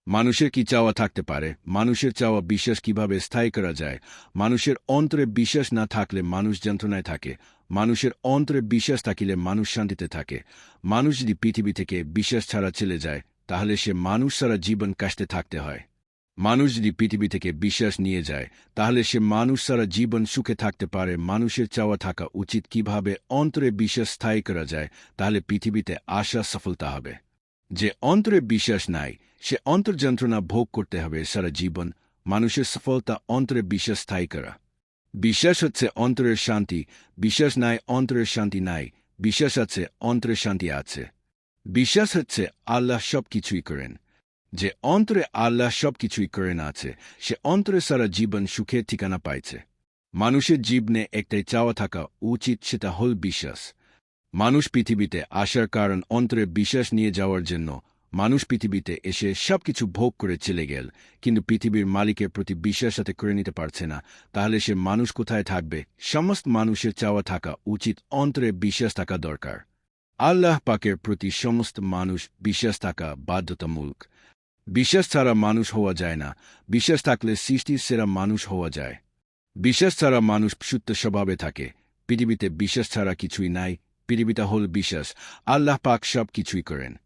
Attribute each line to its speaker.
Speaker 1: মানুষের কি চাওয়া থাকতে পারে? মানুষের চাওয়া বিশ্বাস কিভাবে স্থায়ী করা যায়? মানুষের অন্তরে বিশ্বাস না থাকলে মানুষ যন্ত্রণায় থাকে। মানুষের অন্তরে বিশ্বাস থাকিলে মানুষ শান্তিতে থাকে। মানুষ যদি পৃথিবী থেকে বিশ্বাস ছাড়া চলে যায়, তাহলে সে মানুষ সারা জীবন কষ্টে থাকতে হয়। মানুষ যদি পৃথিবী থেকে বিশ্বাস নিয়ে যায়, তাহলে সে মানুষ সারা জীবন সুখে থাকতে পারে। মানুষের চাওয়া থাকা উচিত কিভাবে অন্তরে বিশ্বাস স্থায়ী করা যায়, তাহলে পৃথিবীতে আশা সফলতা হবে। যে অন্তরে বিশ্বাস নাই, সে অন্তর্যন্ত্রণা ভোগ করতে হবে সারা জীবন। মানুষের সফলতা অন্তরে বিশ্বাস স্থায়ী করা। বিশ্বাস হচ্ছে অন্তরের শান্তি। বিশ্বাস নাই, অন্তরের শান্তি নাই। বিশ্বাস আছে, অন্তরের শান্তি আছে। বিশ্বাস হচ্ছে আল্লাহ সব কিছুই করেন। যে অন্তরে আল্লাহ সব কিছুই করেন আছে, সে অন্তরে সারা জীবন সুখের ঠিকানা পাইছে। মানুষের জীবনে একটাই চাওয়া থাকা উচিত, সেটা হল বিশ্বাস। মানুষ পৃথিবীতে আসার কারণ অন্তরে বিশ্বাস নিয়ে যাওয়ার জন্য। মানুষ পৃথিবীতে এসে সবকিছু ভোগ করে চলে গেল, কিন্তু পৃথিবীর মালিকের প্রতি বিশ্বাস সাথে করে নিতে পারছে না। তাহলে সে মানুষ কোথায় থাকবে? সমস্ত মানুষের চাওয়া থাকা উচিত, অন্তরে বিশ্বাস থাকা দরকার। আল্লাহ পাকের প্রতি সমস্ত মানুষ বিশ্বাস থাকা বাধ্যতামূলক। বিশ্বাস ছাড়া মানুষ হওয়া যায় না। বিশ্বাস থাকলে সৃষ্টির সেরা মানুষ হওয়া যায়। বিশ্বাস ছাড়া মানুষ সুপ্ত স্বভাবে থাকে। পৃথিবীতে বিশ্বাস ছাড়া কিছুই নাই। পৃথিবীটা হল বিশ্বাস। আল্লাহ পাক সব কিছুই করেন।